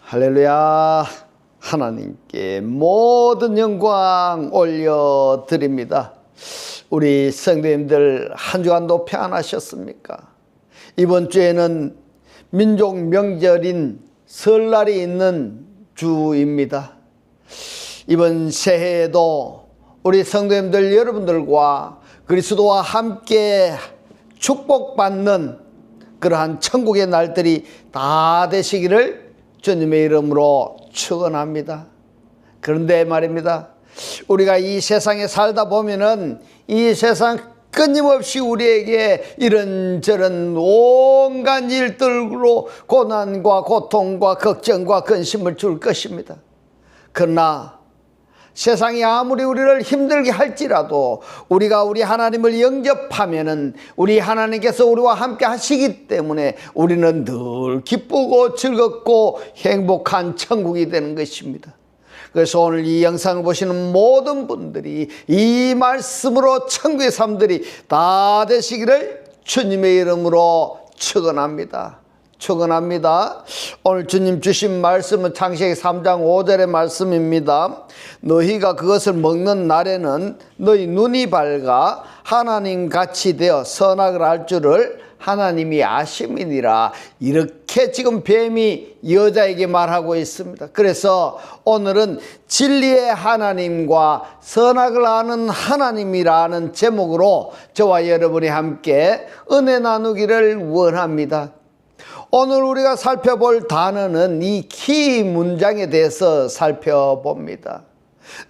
할렐루야. 하나님께 모든 영광 올려드립니다. 우리 성도님들 한 주간도 평안하셨습니까? 이번 주에는 민족 명절인 설날이 있는 주입니다. 이번 새해에도 우리 성도님들 여러분들과 그리스도와 함께 축복받는 그러한 천국의 날들이 다 되시기를 주님의 이름으로 축원합니다. 그런데 말입니다, 우리가 이 세상에 살다 보면은 이 세상 끊임없이 우리에게 이런저런 온갖 일들로 고난과 고통과 걱정과 근심을 줄 것입니다. 그러나 세상이 아무리 우리를 힘들게 할지라도 우리가 우리 하나님을 영접하면은 우리 하나님께서 우리와 함께 하시기 때문에 우리는 늘 기쁘고 즐겁고 행복한 천국이 되는 것입니다. 그래서 오늘 이 영상을 보시는 모든 분들이 이 말씀으로 천국의 삶들이 다 되시기를 주님의 이름으로 축원합니다. 축원합니다. 오늘 주님 주신 말씀은 창세기 3장 5절의 말씀입니다. 너희가 그것을 먹는 날에는 너희 눈이 밝아 하나님같이 되어 선악을 알 줄을 하나님이 아심이니라. 이렇게 지금 뱀이 여자에게 말하고 있습니다. 그래서 오늘은 진리의 하나님과 선악을 아는 하나님이라는 제목으로 저와 여러분이 함께 은혜 나누기를 원합니다. 오늘 우리가 살펴볼 단어는 이 키 문장에 대해서 살펴봅니다.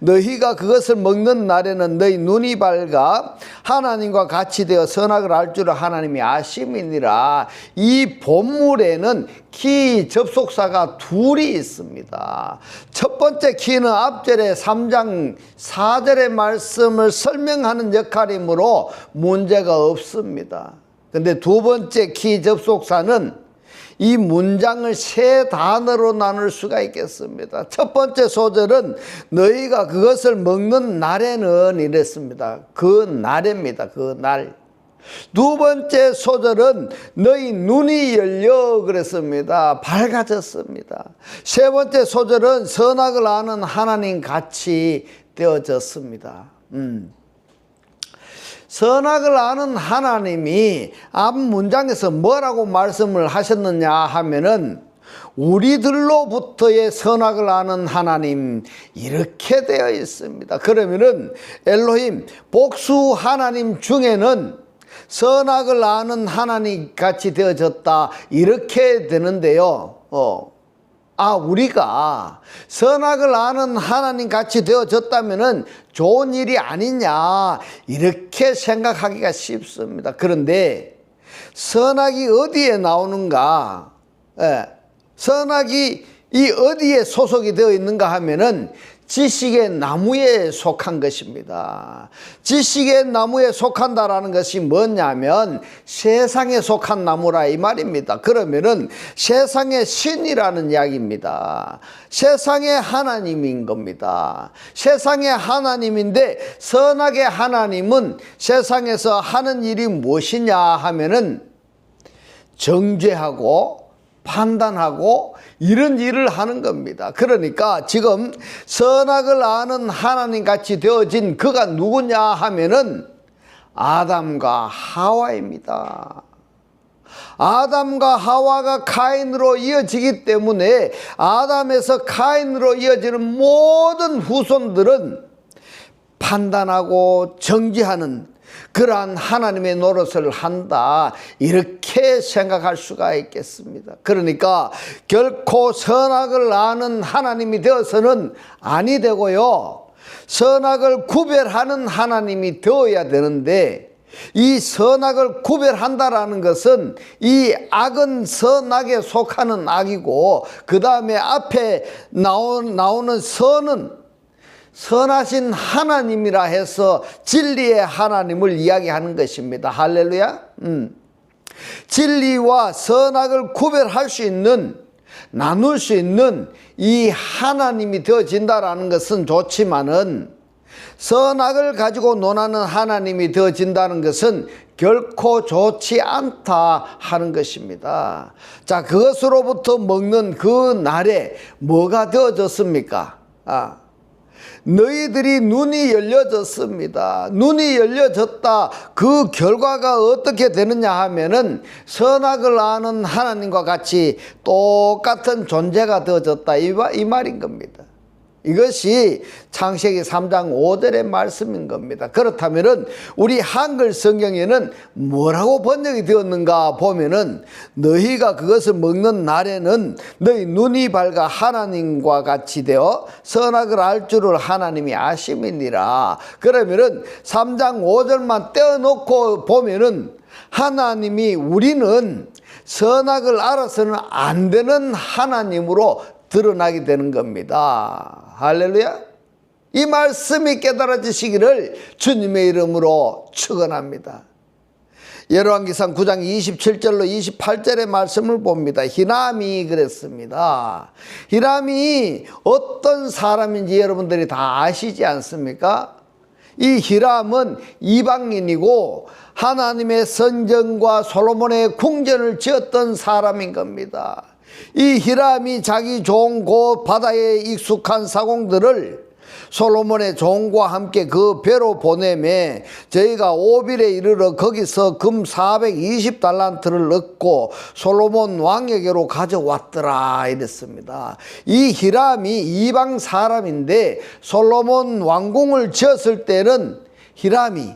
너희가 그것을 먹는 날에는 너희 눈이 밝아 하나님과 같이 되어 선악을 알 줄을 하나님이 아심이니라. 이 본문에는 키 접속사가 둘이 있습니다. 첫 번째 키는 앞절에 3장 4절의 말씀을 설명하는 역할이므로 문제가 없습니다. 근데 두 번째 키 접속사는 이 문장을 세 단어로 나눌 수가 있겠습니다. 첫 번째 소절은 너희가 그것을 먹는 날에는 이랬습니다. 그 날입니다. 그 날. 두 번째 소절은 너희 눈이 열려 그랬습니다. 밝아졌습니다. 세 번째 소절은 선악을 아는 하나님 같이 되어졌습니다. 선악을 아는 하나님이 앞 문장에서 뭐라고 말씀을 하셨느냐 하면은 우리들로부터의 선악을 아는 하나님 이렇게 되어 있습니다. 그러면은 엘로힘 복수 하나님 중에는 선악을 아는 하나님 같이 되어졌다 이렇게 되는데요. 우리가 선악을 아는 하나님 같이 되어졌다면은 좋은 일이 아니냐 이렇게 생각하기가 쉽습니다. 그런데 선악이 어디에 나오는가? 선악이 이 어디에 소속이 되어 있는가 하면은 지식의 나무에 속한 것입니다. 지식의 나무에 속한다라는 것이 뭐냐면 세상에 속한 나무라 이 말입니다. 그러면은 세상의 신이라는 이야기입니다. 세상의 하나님인 겁니다. 세상의 하나님인데 선악의 하나님은 세상에서 하는 일이 무엇이냐 하면은 정죄하고 판단하고 이런 일을 하는 겁니다. 그러니까 지금 선악을 아는 하나님 같이 되어진 그가 누구냐 하면은 아담과 하와입니다. 아담과 하와가 카인으로 이어지기 때문에 아담에서 카인으로 이어지는 모든 후손들은 판단하고 정죄하는 그러한 하나님의 노릇을 한다 이렇게 생각할 수가 있겠습니다. 그러니까 결코 선악을 아는 하나님이 되어서는 아니 되고요, 선악을 구별하는 하나님이 되어야 되는데 이 선악을 구별한다라는 것은 이 악은 선악에 속하는 악이고 그 다음에 앞에 나오는 선은 선하신 하나님이라 해서 진리의 하나님을 이야기하는 것입니다. 할렐루야. 진리와 선악을 구별할 수 있는, 나눌 수 있는 이 하나님이 되어진다라는 것은 좋지만은 선악을 가지고 논하는 하나님이 되어진다는 것은 결코 좋지 않다 하는 것입니다. 자, 그것으로부터 먹는 그 날에 뭐가 되어졌습니까? 너희들이 눈이 열려졌습니다. 눈이 열려졌다. 그 결과가 어떻게 되느냐 하면은 선악을 아는 하나님과 같이 똑같은 존재가 되어졌다. 이 말인 겁니다. 이것이 창세기 3장 5절의 말씀인 겁니다. 그렇다면은 우리 한글 성경에는 뭐라고 번역이 되었는가 보면은 너희가 그것을 먹는 날에는 너희 눈이 밝아 하나님과 같이 되어 선악을 알 줄을 하나님이 아심이니라. 그러면은 3장 5절만 떼어놓고 보면은 하나님이 우리는 선악을 알아서는 안 되는 하나님으로 드러나게 되는 겁니다. 할렐루야. 이 말씀이 깨달아지시기를 주님의 이름으로 축원합니다. 열왕기상 9장 27절로 28절의 말씀을 봅니다. 히람이 그랬습니다. 히람이 어떤 사람인지 여러분들이 다 아시지 않습니까? 이 히람은 이방인이고 하나님의 성전과 솔로몬의 궁전을 지었던 사람인 겁니다. 이 히람이 자기 종고 바다에 익숙한 사공들을 솔로몬의 종과 함께 그 배로 보내매 저희가 오빌에 이르러 거기서 금 420달란트를 얻고 솔로몬 왕에게로 가져왔더라 이랬습니다. 이 히람이 이방 사람인데 솔로몬 왕궁을 지었을 때는 히람이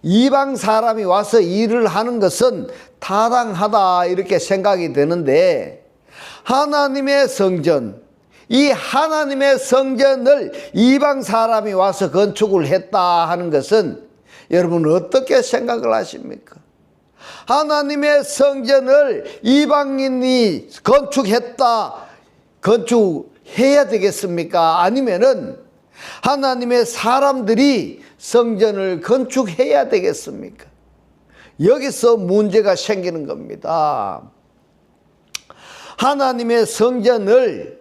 이방 사람이 와서 일을 하는 것은 타당하다 이렇게 생각이 되는데 하나님의 성전, 이 하나님의 성전을 이방 사람이 와서 건축을 했다 하는 것은 여러분 어떻게 생각을 하십니까? 하나님의 성전을 이방인이 건축했다, 건축해야 되겠습니까? 아니면은 하나님의 사람들이 성전을 건축해야 되겠습니까? 여기서 문제가 생기는 겁니다. 하나님의 성전을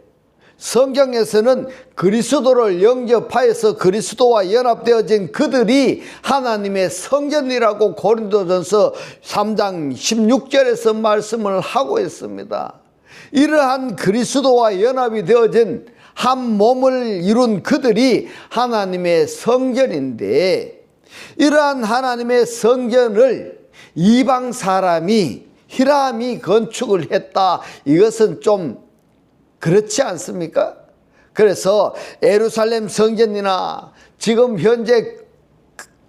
성경에서는 그리스도를 영접하여서 그리스도와 연합되어진 그들이 하나님의 성전이라고 고린도전서 3장 16절에서 말씀을 하고 있습니다. 이러한 그리스도와 연합이 되어진 한 몸을 이룬 그들이 하나님의 성전인데 이러한 하나님의 성전을 이방 사람이 히람이 건축을 했다. 이것은 좀 그렇지 않습니까? 그래서 예루살렘 성전이나 지금 현재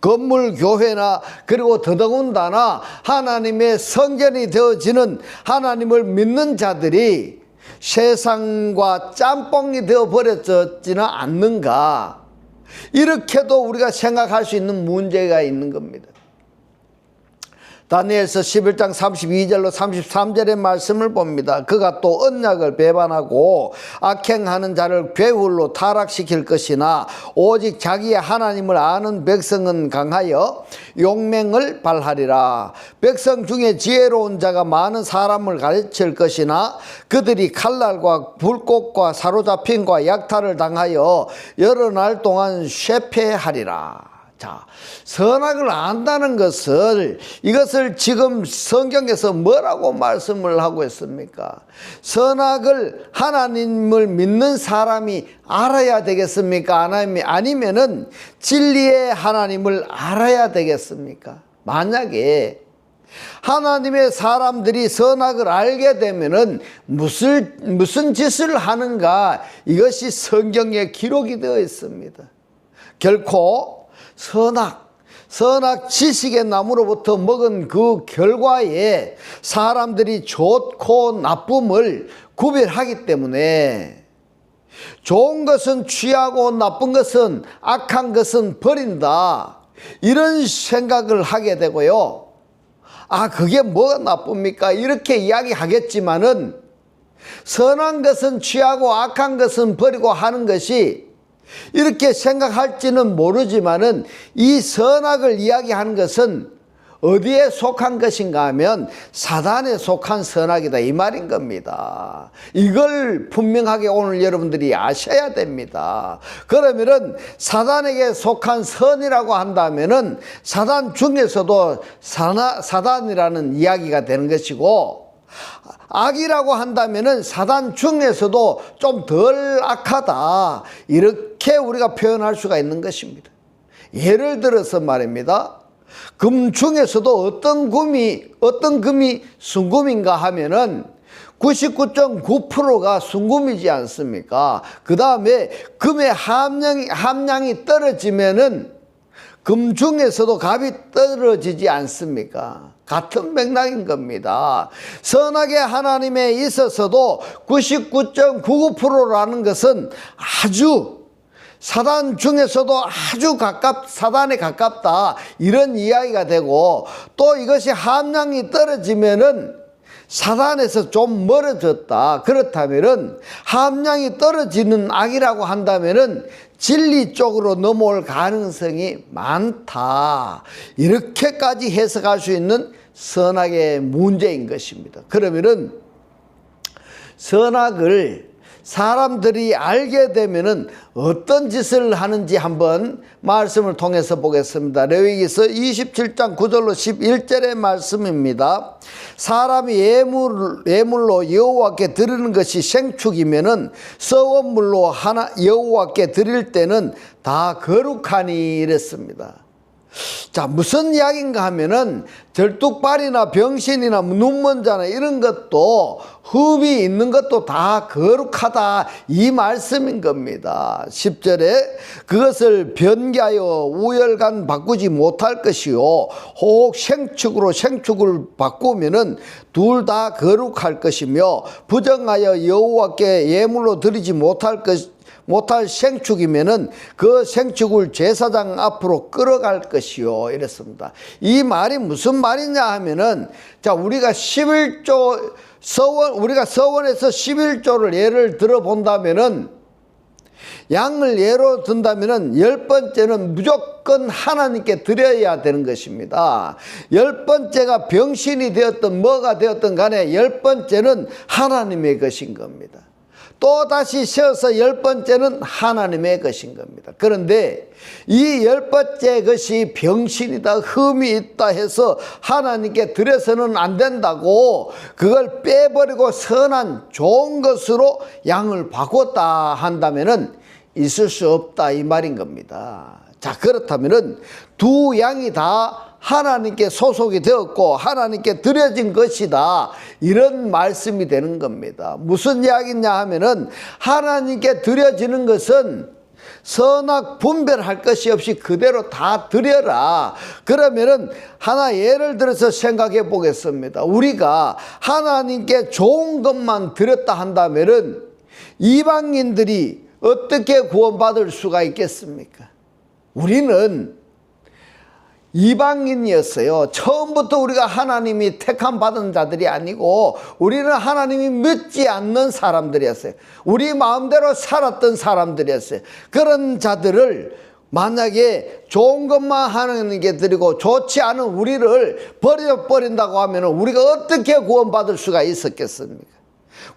건물 교회나 그리고 더더군다나 하나님의 성전이 되어지는 하나님을 믿는 자들이 세상과 짬뽕이 되어버렸지는 않는가. 이렇게도 우리가 생각할 수 있는 문제가 있는 겁니다. 다니엘서 11장 32절로 33절의 말씀을 봅니다. 그가 또 언약을 배반하고 악행하는 자를 괴울로 타락시킬 것이나 오직 자기의 하나님을 아는 백성은 강하여 용맹을 발하리라. 백성 중에 지혜로운 자가 많은 사람을 가르칠 것이나 그들이 칼날과 불꽃과 사로잡힘과 약탈을 당하여 여러 날 동안 쇠폐하리라. 자, 선악을 안다는 것을 이것을 지금 성경에서 뭐라고 말씀을 하고 있습니까? 선악을 하나님을 믿는 사람이 알아야 되겠습니까? 아니면은 진리의 하나님을 알아야 되겠습니까? 만약에 하나님의 사람들이 선악을 알게 되면은 무슨 짓을 하는가 이것이 성경에 기록이 되어 있습니다. 결코 선악 지식의 나무로부터 먹은 그 결과에 사람들이 좋고 나쁨을 구별하기 때문에 좋은 것은 취하고 나쁜 것은 악한 것은 버린다. 이런 생각을 하게 되고요. 그게 뭐가 나쁩니까? 이렇게 이야기하겠지만은 선한 것은 취하고 악한 것은 버리고 하는 것이 이렇게 생각할지는 모르지만은 이 선악을 이야기하는 것은 어디에 속한 것인가 하면 사단에 속한 선악이다 이 말인 겁니다. 이걸 분명하게 오늘 여러분들이 아셔야 됩니다. 그러면은 사단에게 속한 선이라고 한다면은 사단 중에서도 사단이라는 이야기가 되는 것이고, 악이라고 한다면은 사단 중에서도 좀 덜 악하다 이렇게 우리가 표현할 수가 있는 것입니다. 예를 들어서 말입니다. 금 중에서도 어떤 금이 순금인가 하면은 99.9%가 순금이지 않습니까? 그 다음에 금의 함량이 떨어지면은 금 중에서도 갑이 떨어지지 않습니까? 같은 맥락인 겁니다. 선악의 하나님에 있어서도 99.99%라는 것은 아주 사단 중에서도 아주 사단에 가깝다 이런 이야기가 되고, 또 이것이 함량이 떨어지면은 사단에서 좀 멀어졌다. 그렇다면은 함량이 떨어지는 악이라고 한다면은 진리 쪽으로 넘어올 가능성이 많다. 이렇게까지 해석할 수 있는 선악의 문제인 것입니다. 그러면은 선악을 사람들이 알게 되면은 어떤 짓을 하는지 한번 말씀을 통해서 보겠습니다. 레위기서 27장 9절로 11절의 말씀입니다. 사람이 예물로 여호와께 드리는 것이 생축이면은 서원물로 여호와께 드릴 때는 다 거룩하니 이랬습니다. 자, 무슨 이야기인가 하면은 절뚝발이나 병신이나 눈먼자나 이런 것도 흠이 있는 것도 다 거룩하다 이 말씀인 겁니다. 10절에 그것을 변개하여 우열간 바꾸지 못할 것이요 혹 생축으로 생축을 바꾸면은 둘 다 거룩할 것이며 부정하여 여호와께 예물로 드리지 못할 생축이면은 그 생축을 제사장 앞으로 끌어갈 것이요 이랬습니다. 이 말이 무슨 말이냐 하면은, 자, 우리가 11조 우리가 서원에서 11조를 예를 들어 본다면은, 양을 예로 든다면은 10번째는 무조건 하나님께 드려야 되는 것입니다. 10번째가 병신이 되었든 뭐가 되었든 간에 10번째는 하나님의 것인 겁니다. 또 다시 세어서 10번째는 하나님의 것인 겁니다. 그런데 이 10번째 것이 병신이다, 흠이 있다 해서 하나님께 드려서는 안 된다고 그걸 빼버리고 선한 좋은 것으로 양을 바꿨다 한다면은 있을 수 없다 이 말인 겁니다. 자, 그렇다면은 두 양이 다 하나님께 소속이 되었고 하나님께 드려진 것이다 이런 말씀이 되는 겁니다. 무슨 이야기냐 하면은 하나님께 드려지는 것은 선악 분별할 것이 없이 그대로 다 드려라. 그러면은 하나 예를 들어서 생각해 보겠습니다. 우리가 하나님께 좋은 것만 드렸다 한다면은 이방인들이 어떻게 구원받을 수가 있겠습니까? 우리는 이방인이었어요. 처음부터 우리가 하나님이 택함 받은 자들이 아니고 우리는 하나님이 믿지 않는 사람들이었어요. 우리 마음대로 살았던 사람들이었어요. 그런 자들을 만약에 좋은 것만 하나님께 드리고 좋지 않은 우리를 버려버린다고 하면 우리가 어떻게 구원받을 수가 있었겠습니까?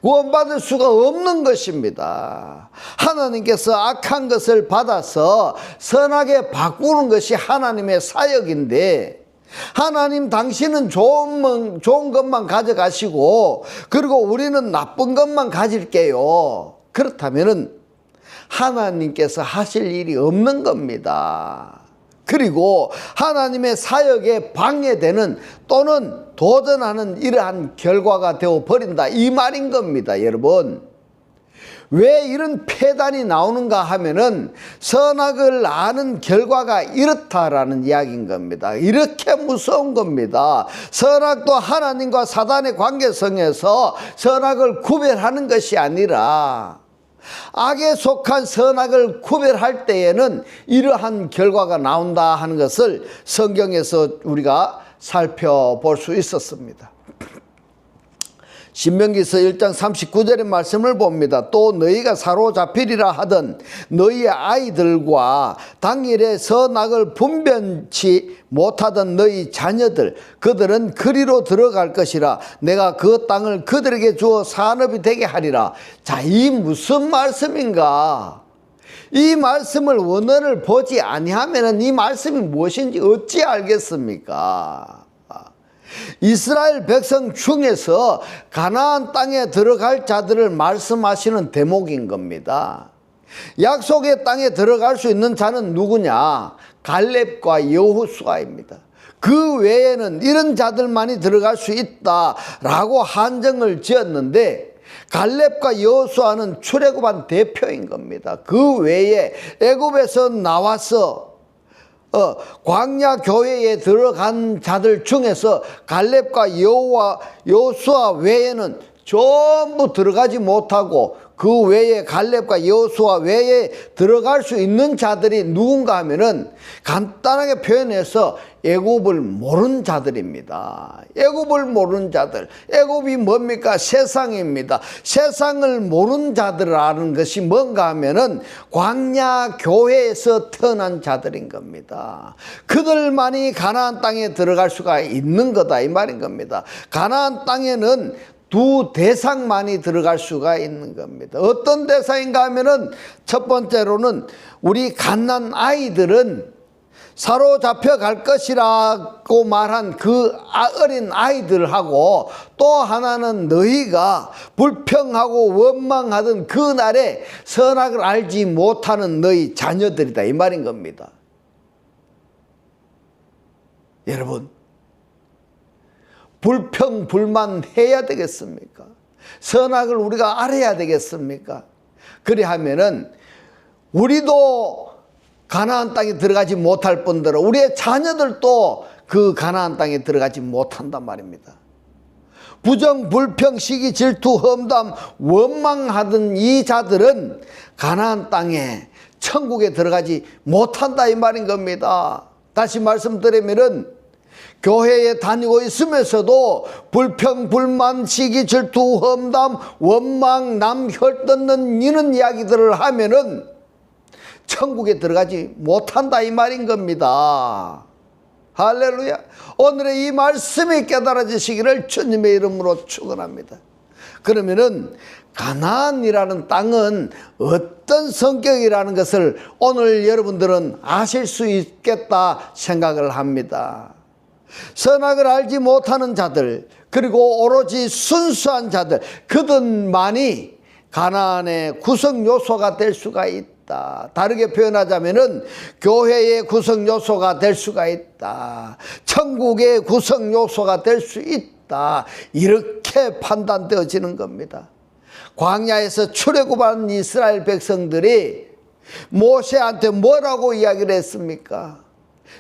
구원받을 수가 없는 것입니다. 하나님께서 악한 것을 받아서 선하게 바꾸는 것이 하나님의 사역인데, 하나님 당신은 좋은 것만 가져가시고 그리고 우리는 나쁜 것만 가질게요. 그렇다면은 하나님께서 하실 일이 없는 겁니다. 그리고 하나님의 사역에 방해되는 또는 도전하는 이러한 결과가 되어 버린다 이 말인 겁니다. 여러분, 왜 이런 폐단이 나오는가 하면은 선악을 아는 결과가 이렇다라는 이야기인 겁니다. 이렇게 무서운 겁니다. 선악도 하나님과 사단의 관계성에서 선악을 구별하는 것이 아니라 악에 속한 선악을 구별할 때에는 이러한 결과가 나온다 하는 것을 성경에서 우리가 살펴볼 수 있었습니다. 신명기서 1장 39절의 말씀을 봅니다. 또 너희가 사로잡히리라 하던 너희의 아이들과 당일에 선악을 분변치 못하던 너희 자녀들, 그들은 그리로 들어갈 것이라. 내가 그 땅을 그들에게 주어 산업이 되게 하리라. 자, 이 무슨 말씀인가? 이 말씀을 원어를 보지 아니하면 이 말씀이 무엇인지 어찌 알겠습니까? 이스라엘 백성 중에서 가나안 땅에 들어갈 자들을 말씀하시는 대목인 겁니다. 약속의 땅에 들어갈 수 있는 자는 누구냐? 갈렙과 여호수아입니다. 그 외에는 이런 자들만이 들어갈 수 있다라고 한정을 지었는데, 갈렙과 여호수아는 출애굽한 대표인 겁니다. 그 외에 애굽에서 나와서 광야 교회에 들어간 자들 중에서 갈렙과 여호수아 외에는 전부 들어가지 못하고, 그 외에 갈렙과 여호수아 외에 들어갈 수 있는 자들이 누군가 하면은 간단하게 표현해서 애굽을 모르는 자들입니다. 애굽을 모르는 자들. 애굽이 뭡니까? 세상입니다. 세상을 모르는 자들이라는 것이 뭔가 하면은 광야 교회에서 태어난 자들인 겁니다. 그들만이 가나안 땅에 들어갈 수가 있는 거다, 이 말인 겁니다. 가나안 땅에는 두 대상만이 들어갈 수가 있는 겁니다. 어떤 대상인가 하면은 첫 번째로는 우리 갓난 아이들은 사로잡혀 갈 것이라고 말한 그 어린 아이들하고, 또 하나는 너희가 불평하고 원망하던 그날에 선악을 알지 못하는 너희 자녀들이다, 이 말인 겁니다. 여러분, 불평 불만 해야 되겠습니까? 선악을 우리가 알아야 되겠습니까? 그리하면은 우리도 가나안 땅에 들어가지 못할 뿐더러 우리의 자녀들도 그 가나안 땅에 들어가지 못한단 말입니다. 부정, 불평, 시기, 질투, 험담, 원망하던 이 자들은 가나안 땅에, 천국에 들어가지 못한다, 이 말인 겁니다. 다시 말씀드리면은 교회에 다니고 있으면서도 불평, 불만, 시기, 질투, 험담, 원망, 남 혈뜯는 이런 이야기들을 하면은 천국에 들어가지 못한다, 이 말인 겁니다. 할렐루야. 오늘의 이 말씀이 깨달아지시기를 주님의 이름으로 축원합니다. 그러면은 가나안이라는 땅은 어떤 성격이라는 것을 오늘 여러분들은 아실 수 있겠다 생각을 합니다. 선악을 알지 못하는 자들, 그리고 오로지 순수한 자들, 그들만이 가나안의 구성 요소가 될 수가 있다. 다르게 표현하자면은 교회의 구성 요소가 될 수가 있다. 천국의 구성 요소가 될 수 있다. 이렇게 판단되어지는 겁니다. 광야에서 출애굽한 이스라엘 백성들이 모세한테 뭐라고 이야기를 했습니까?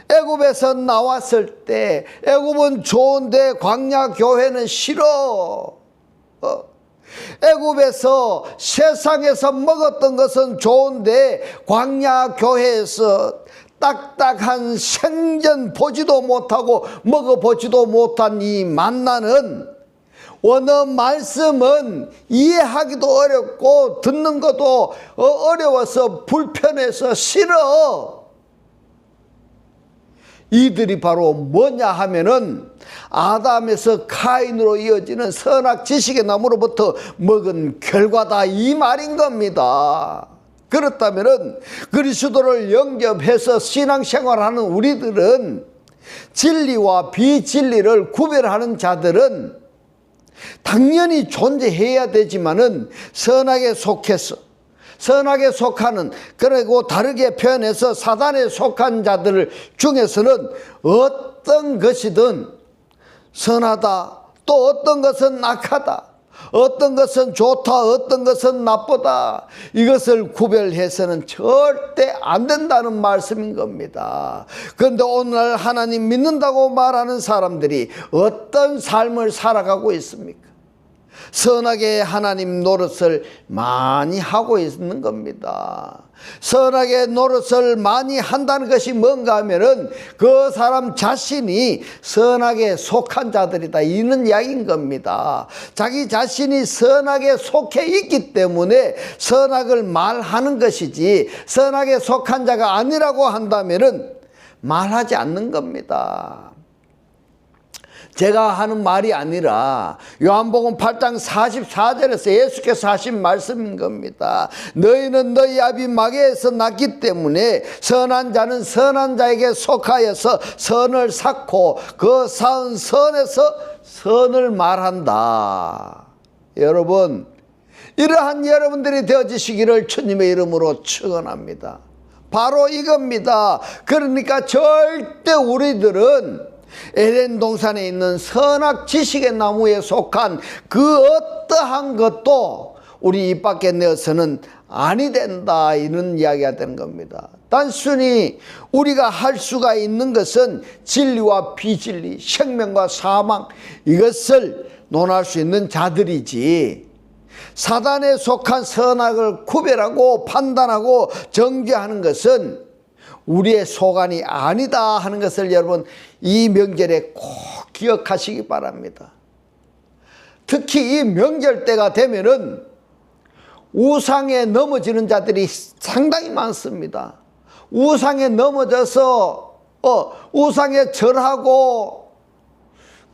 애굽에서 나왔을 때 애굽은 좋은데 광야 교회는 싫어. 애굽에서 세상에서 먹었던 것은 좋은데 광야 교회에서 딱딱한 생전 보지도 못하고 먹어보지도 못한 이 만나는 어느 말씀은 이해하기도 어렵고 듣는 것도 어려워서 불편해서 싫어. 이들이 바로 뭐냐 하면은 아담에서 카인으로 이어지는 선악 지식의 나무로부터 먹은 결과다, 이 말인 겁니다. 그렇다면은 그리스도를 영접해서 신앙생활하는 우리들은 진리와 비진리를 구별하는 자들은 당연히 존재해야 되지만은 선악에 속해서, 선악에 속하는, 그리고 다르게 표현해서 사단에 속한 자들 중에서는 어떤 것이든 선하다, 또 어떤 것은 악하다, 어떤 것은 좋다, 어떤 것은 나쁘다, 이것을 구별해서는 절대 안 된다는 말씀인 겁니다. 그런데 오늘 하나님 믿는다고 말하는 사람들이 어떤 삶을 살아가고 있습니까? 선하게 하나님 노릇을 많이 하고 있는 겁니다. 선하게 노릇을 많이 한다는 것이 뭔가 하면은 그 사람 자신이 선하게 속한 자들이다, 이런 이야기인 겁니다. 자기 자신이 선하게 속해 있기 때문에 선악을 말하는 것이지, 선하게 속한 자가 아니라고 한다면은 말하지 않는 겁니다. 제가 하는 말이 아니라 요한복음 8장 44절에서 예수께서 하신 말씀인 겁니다. 너희는 너희 아비 마귀에서 났기 때문에 선한 자는 선한 자에게 속하여서 선을 쌓고 그 쌓은 선에서 선을 말한다. 여러분, 이러한 여러분들이 되어지시기를 주님의 이름으로 축원합니다. 바로 이겁니다. 그러니까 절대 우리들은 에덴 동산에 있는 선악 지식의 나무에 속한 그 어떠한 것도 우리 입 밖에 내어서는 아니 된다, 이런 이야기가 되는 겁니다. 단순히 우리가 할 수가 있는 것은 진리와 비진리, 생명과 사망, 이것을 논할 수 있는 자들이지, 사단에 속한 선악을 구별하고 판단하고 정죄하는 것은 우리의 소관이 아니다 하는 것을 여러분 이 명절에 꼭 기억하시기 바랍니다. 특히 이 명절 때가 되면은 우상에 넘어지는 자들이 상당히 많습니다. 우상에 넘어져서 우상에 절하고,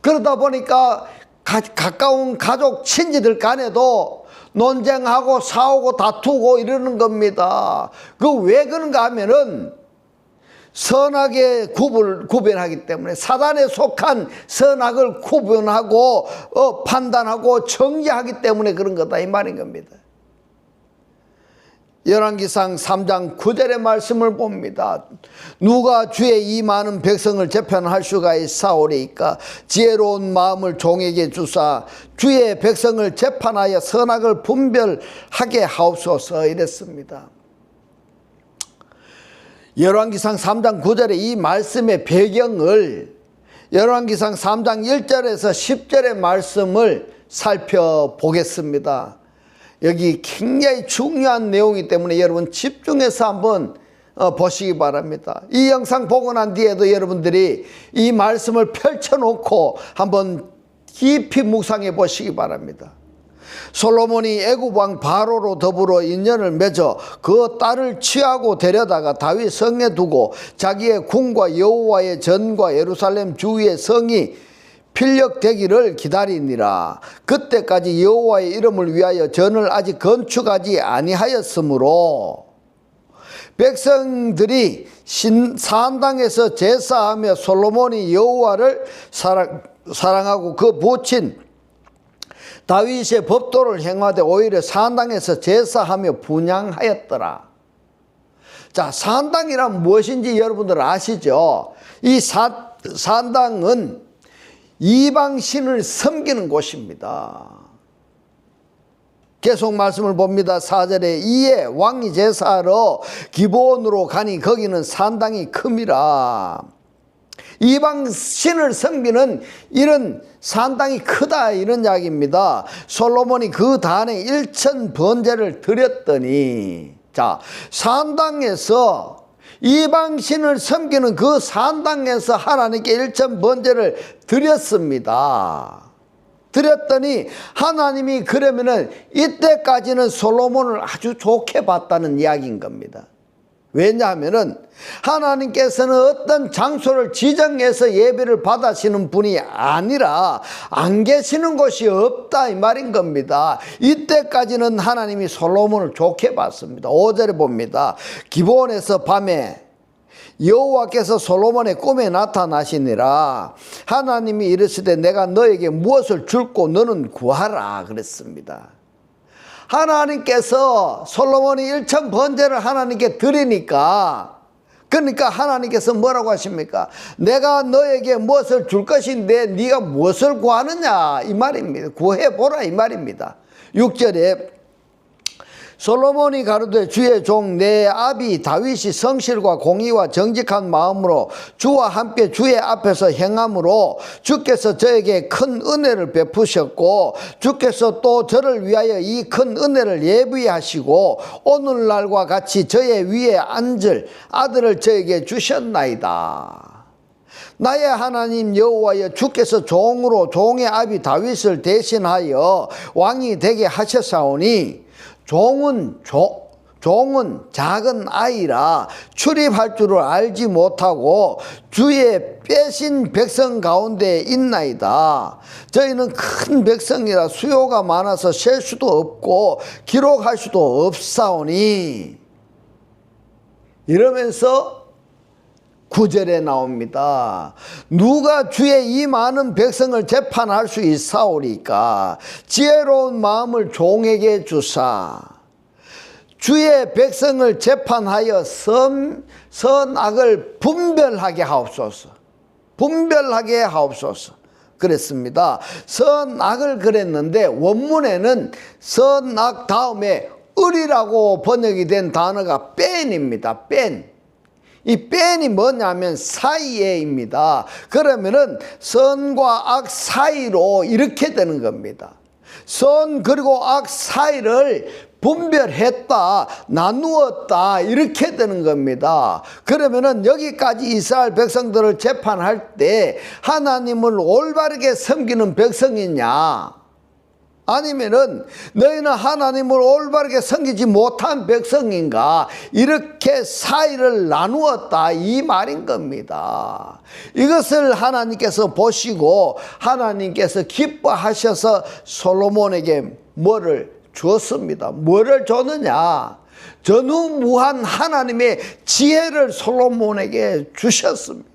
그러다 보니까 가까운 가족 친지들 간에도 논쟁하고 싸우고 다투고 이러는 겁니다. 그 왜 그런가 하면은 선악에 구별하기 때문에, 사단에 속한 선악을 구분하고 판단하고 정죄하기 때문에 그런 거다, 이 말인 겁니다. 열왕기상 3장 9절의 말씀을 봅니다. 누가 주의 이 많은 백성을 재판할 수가 있사오리이까 지혜로운 마음을 종에게 주사 주의 백성을 재판하여 선악을 분별하게 하옵소서, 이랬습니다. 열왕기상 3장 9절의 이 말씀의 배경을 열왕기상 3장 1절에서 10절의 말씀을 살펴보겠습니다. 여기 굉장히 중요한 내용이기 때문에 여러분 집중해서 한번 보시기 바랍니다. 이 영상 보고 난 뒤에도 여러분들이 이 말씀을 펼쳐놓고 한번 깊이 묵상해 보시기 바랍니다. 솔로몬이 애굽 왕 바로로 더불어 인연을 맺어 그 딸을 취하고 데려다가 다윗 성에 두고 자기의 궁과 여호와의 전과 예루살렘 주위의 성이 필력되기를 기다리니라. 그때까지 여호와의 이름을 위하여 전을 아직 건축하지 아니하였으므로 백성들이 산당에서 제사하며 솔로몬이 여호와를 사랑하고 그 부친 다윗의 법도를 행하되 오히려 산당에서 제사하며 분향하였더라. 자, 산당이란 무엇인지 여러분들 아시죠? 이 산당은 이방신을 섬기는 곳입니다. 계속 말씀을 봅니다. 4절에 이에 왕이 제사하러 기브온으로 가니 거기는 산당이 큼이라. 이방신을 섬기는 이런 산당이 크다, 이런 이야기입니다. 솔로몬이 그 단에 1천 번제를 드렸더니, 자, 산당에서 이방신을 섬기는 그 산당에서 하나님께 1천 번제를 드렸습니다. 드렸더니 하나님이 그러면은 이때까지는 솔로몬을 아주 좋게 봤다는 이야기인 겁니다. 왜냐하면은 하나님께서는 어떤 장소를 지정해서 예배를 받으시는 분이 아니라 안 계시는 곳이 없다, 이 말인 겁니다. 이때까지는 하나님이 솔로몬을 좋게 봤습니다. 5절에 봅니다. 기브온에서 밤에 여호와께서 솔로몬의 꿈에 나타나시니라. 하나님이 이르시되 내가 너에게 무엇을 줄고 너는 구하라, 그랬습니다. 하나님께서 솔로몬이 1천 번제를 하나님께 드리니까, 그러니까 하나님께서 뭐라고 하십니까? 내가 너에게 무엇을 줄 것인데 네가 무엇을 구하느냐, 이 말입니다. 구해보라, 이 말입니다. 6절에 솔로몬이 가로되 주의 종 내 아비 다윗이 성실과 공의와 정직한 마음으로 주와 함께 주의 앞에서 행함으로 주께서 저에게 큰 은혜를 베푸셨고 주께서 또 저를 위하여 이 큰 은혜를 예비하시고 오늘날과 같이 저의 위에 앉을 아들을 저에게 주셨나이다. 나의 하나님 여호와여 주께서 종으로 종의 아비 다윗을 대신하여 왕이 되게 하셨사오니 종은 작은 아이라 출입할 줄을 알지 못하고 주의 빼신 백성 가운데 있나이다. 저희는 큰 백성이라 수요가 많아서 셀 수도 없고 기록할 수도 없사오니 이러면서 9절에 나옵니다. 누가 주의 이 많은 백성을 재판할 수 있사오리까? 지혜로운 마음을 종에게 주사 주의 백성을 재판하여 선악을 분별하게 하옵소서. 분별하게 하옵소서. 그랬습니다. 선악을 그랬는데 원문에는 선악 다음에 을이라고 번역이 된 단어가 뺀입니다. 뺀. 이 뺀이 뭐냐면 사이에입니다. 그러면은 선과 악 사이로 이렇게 되는 겁니다. 선 그리고 악 사이를 분별했다, 나누었다 이렇게 되는 겁니다. 그러면은 여기까지 이스라엘 백성들을 재판할 때 하나님을 올바르게 섬기는 백성이냐? 아니면은 너희는 하나님을 올바르게 섬기지 못한 백성인가? 이렇게 사이를 나누었다 이 말인 겁니다. 이것을 하나님께서 보시고 하나님께서 기뻐하셔서 솔로몬에게 뭐를 주었습니다. 뭐를 줬느냐? 전후무한 하나님의 지혜를 솔로몬에게 주셨습니다.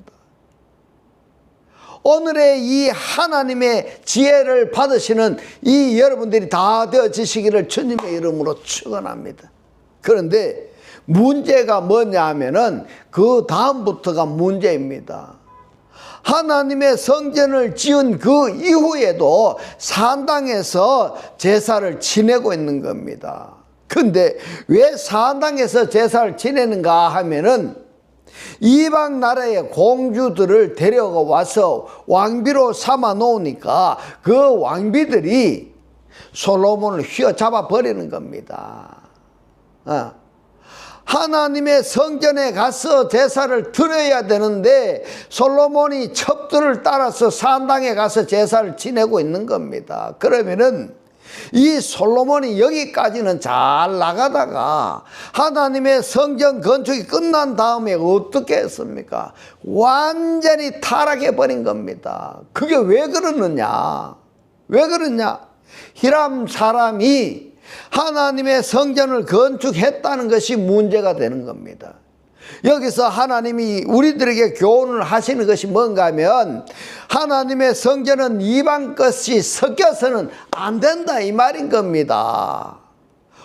오늘의 이 하나님의 지혜를 받으시는 이 여러분들이 다 되어지시기를 주님의 이름으로 축원합니다. 그런데 문제가 뭐냐 하면은 그 다음부터가 문제입니다. 하나님의 성전을 지은 그 이후에도 산당에서 제사를 지내고 있는 겁니다. 근데 왜 산당에서 제사를 지내는가 하면은 이방 나라의 공주들을 데려와서 왕비로 삼아 놓으니까 그 왕비들이 솔로몬을 휘어잡아 버리는 겁니다. 하나님의 성전에 가서 제사를 드려야 되는데 솔로몬이 첩들을 따라서 산당에 가서 제사를 지내고 있는 겁니다. 그러면은 이 솔로몬이 여기까지는 잘 나가다가 하나님의 성전 건축이 끝난 다음에 어떻게 했습니까? 완전히 타락해 버린 겁니다. 그게 왜 그러느냐? 왜 그러냐? 히람 사람이 하나님의 성전을 건축했다는 것이 문제가 되는 겁니다. 여기서 하나님이 우리들에게 교훈을 하시는 것이 뭔가 하면 하나님의 성전은 이방 것이 섞여서는 안 된다 이 말인 겁니다.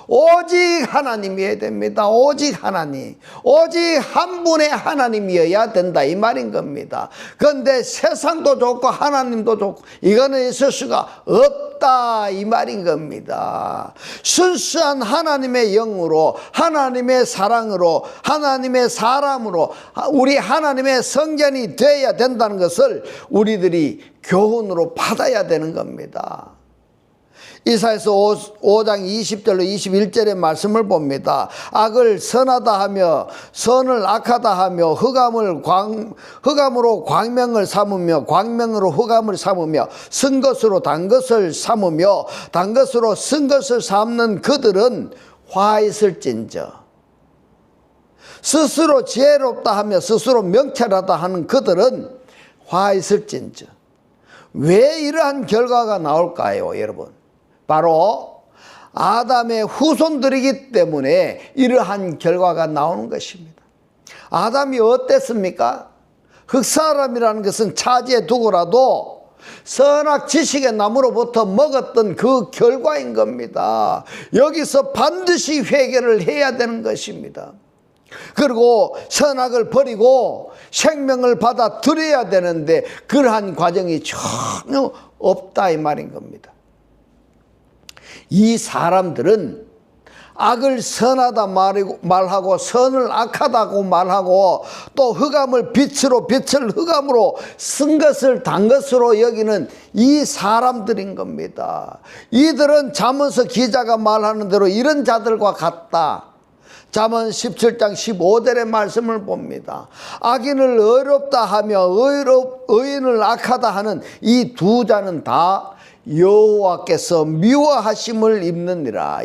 오직 하나님이어야 됩니다. 오직 하나님. 오직 한 분의 하나님이어야 된다 이 말인 겁니다. 그런데 세상도 좋고 하나님도 좋고 이거는 있을 수가 없다 이 말인 겁니다. 순수한 하나님의 영으로 하나님의 사랑으로 하나님의 사람으로 우리 하나님의 성전이 되어야 된다는 것을 우리들이 교훈으로 받아야 되는 겁니다. 이사야서 5장 20절로 21절의 말씀을 봅니다. 악을 선하다 하며 선을 악하다 하며 흑암으로 광명을 삼으며 광명으로 흑암을 삼으며 쓴 것으로 단 것을 삼으며 단 것으로 쓴 것을 삼는 그들은 화 있을진저 스스로 지혜롭다 하며 스스로 명철하다 하는 그들은 화 있을진저. 왜 이러한 결과가 나올까요, 여러분? 바로 아담의 후손들이기 때문에 이러한 결과가 나오는 것입니다. 아담이 어땠습니까? 흑사람이라는 것은 차지해 두고라도 선악 지식의 나무로부터 먹었던 그 결과인 겁니다. 여기서 반드시 회개를 해야 되는 것입니다. 그리고 선악을 버리고 생명을 받아들여야 되는데 그러한 과정이 전혀 없다 이 말인 겁니다. 이 사람들은 악을 선하다 말하고 선을 악하다고 말하고 또 흑암을 빛으로 빛을 흑암으로 쓴 것을 단 것으로 여기는 이 사람들인 겁니다. 이들은 잠언서 기자가 말하는 대로 이런 자들과 같다. 잠언 17장 15절의 말씀을 봅니다. 악인을 의롭다 하며 의인을 악하다 하는 이 두 자는 다 여호와께서 미워하심을 입느니라.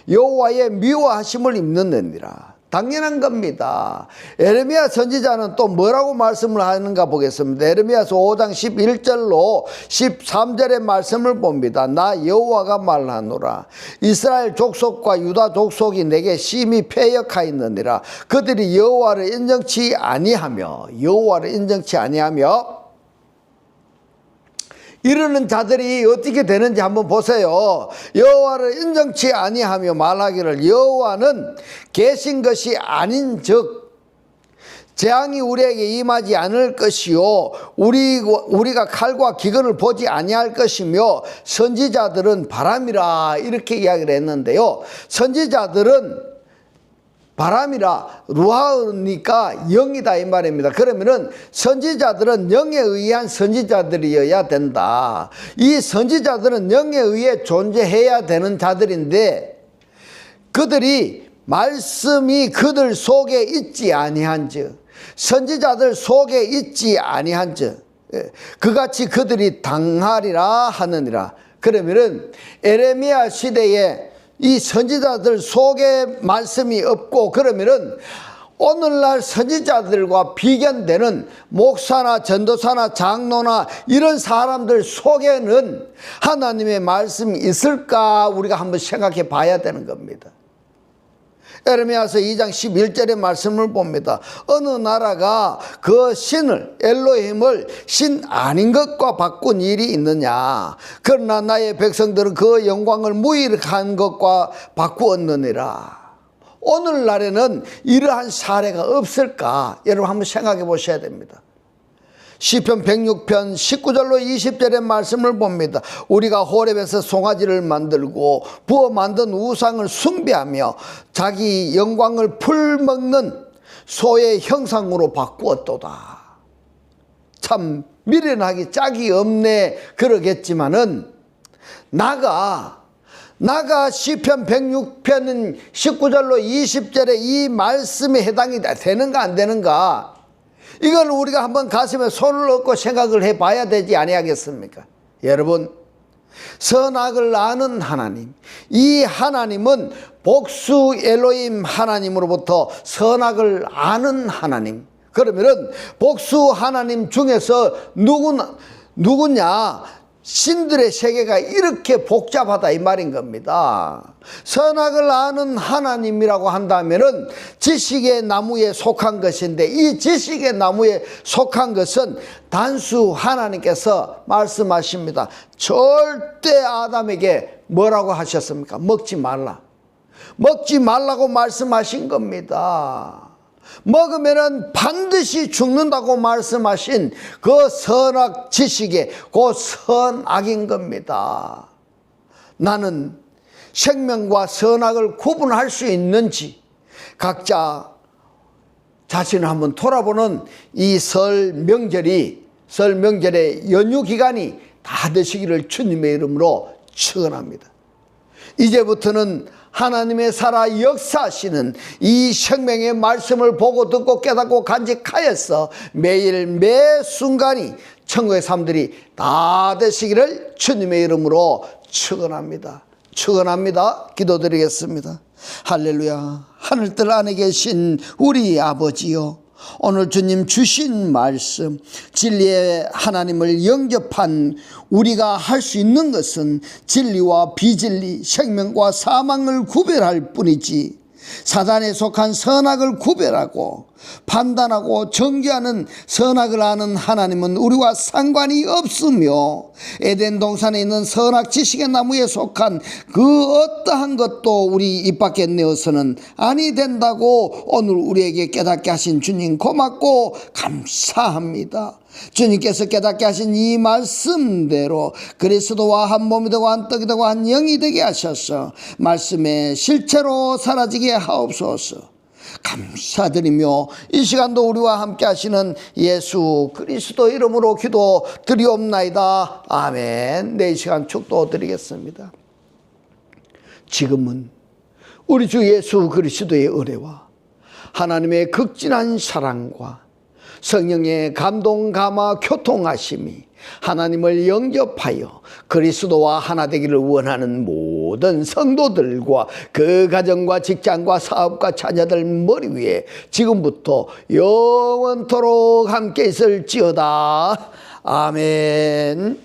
여호와의 미워하심을 입느니라. 당연한 겁니다. 에레미야 선지자는 또 뭐라고 말씀을 하는가 보겠습니다. 에레미야서 5장 11절로 13절의 말씀을 봅니다. 나 여호와가 말하노라. 이스라엘 족속과 유다 족속이 내게 심히 패역하였느니라. 그들이 여호와를 인정치 아니하며 이르는 자들이 어떻게 되는지 한번 보세요. 여호와를 인정치 아니하며 말하기를 여호와는 계신 것이 아닌즉 재앙이 우리에게 임하지 않을 것이요 우리가 칼과 기근을 보지 아니할 것이며 선지자들은 바람이라 이렇게 이야기를 했는데요. 선지자들은 바람이라 루하니까 영이다 이 말입니다. 그러면은 선지자들은 영에 의한 선지자들이어야 된다. 이 선지자들은 영에 의해 존재해야 되는 자들인데 그들이 말씀이 그들 속에 있지 아니한즉 선지자들 속에 있지 아니한즉 그같이 그들이 당하리라 하느니라. 그러면은 에레미야 시대에 이 선지자들 속에 말씀이 없고 그러면은 오늘날 선지자들과 비견되는 목사나 전도사나 장로나 이런 사람들 속에는 하나님의 말씀이 있을까 우리가 한번 생각해 봐야 되는 겁니다. 에레미야서 2장 11절의 말씀을 봅니다. 어느 나라가 그 신을 엘로힘을 신 아닌 것과 바꾼 일이 있느냐. 그러나 나의 백성들은 그 영광을 무익한 것과 바꾸었느니라. 오늘날에는 이러한 사례가 없을까? 여러분 한번 생각해 보셔야 됩니다. 시편 106편 19절로 20절의 말씀을 봅니다. 우리가 호렙에서 송아지를 만들고 부어 만든 우상을 숭배하며 자기 영광을 풀먹는 소의 형상으로 바꾸었도다. 참 미련하기 짝이 없네 그러겠지만은 나가 시편 106편 19절로 20절에 이 말씀에 해당이 되는가 안 되는가 이걸 우리가 한번 가슴에 손을 얹고 생각을 해봐야 되지 아니하겠습니까? 여러분 선악을 아는 하나님, 이 하나님은 복수 엘로힘 하나님으로부터 선악을 아는 하나님. 그러면은 복수 하나님 중에서 누구냐? 신들의 세계가 이렇게 복잡하다 이 말인 겁니다. 선악을 아는 하나님이라고 한다면은 지식의 나무에 속한 것인데 이 지식의 나무에 속한 것은 단수 하나님께서 말씀하십니다. 절대 아담에게 뭐라고 하셨습니까? 먹지 말라고 말씀하신 겁니다. 먹으면은 반드시 죽는다고 말씀하신 그 선악 지식의 그 선악인 겁니다. 나는 생명과 선악을 구분할 수 있는지 각자 자신을 한번 돌아보는 이 설 명절의 연휴 기간이 다 되시기를 주님의 이름으로 축원합니다. 이제부터는 하나님의 살아 역사하시는 이 생명의 말씀을 보고 듣고 깨닫고 간직하여서 매일 매 순간이 천국의 삶들이 다 되시기를 주님의 이름으로 축원합니다. 기도드리겠습니다. 할렐루야. 하늘들 안에 계신 우리 아버지요, 오늘 주님 주신 말씀 진리의 하나님을 영접한 우리가 할 수 있는 것은 진리와 비진리, 생명과 사망을 구별할 뿐이지 사단에 속한 선악을 구별하고 판단하고 정죄하는 선악을 아는 하나님은 우리와 상관이 없으며 에덴 동산에 있는 선악 지식의 나무에 속한 그 어떠한 것도 우리 입 밖에 내어서는 아니 된다고 오늘 우리에게 깨닫게 하신 주님 고맙고 감사합니다. 주님께서 깨닫게 하신 이 말씀대로 그리스도와 한 몸이 되고 한 떡이 되고 한 영이 되게 하셔서 말씀의 실체로 사라지게 하옵소서. 감사드리며 이 시간도 우리와 함께 하시는 예수 그리스도 이름으로 기도 드리옵나이다. 아멘. 네, 이 시간 축도 드리겠습니다. 지금은 우리 주 예수 그리스도의 은혜와 하나님의 극진한 사랑과 성령의 감동 감화 교통하심이 하나님을 영접하여 그리스도와 하나 되기를 원하는 모든 성도들과 그 가정과 직장과 사업과 자녀들 머리 위에 지금부터 영원토록 함께 있을지어다. 아멘.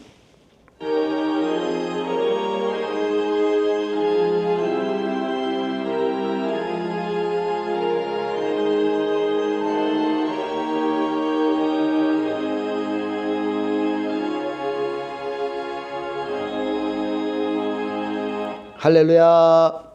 할렐루야.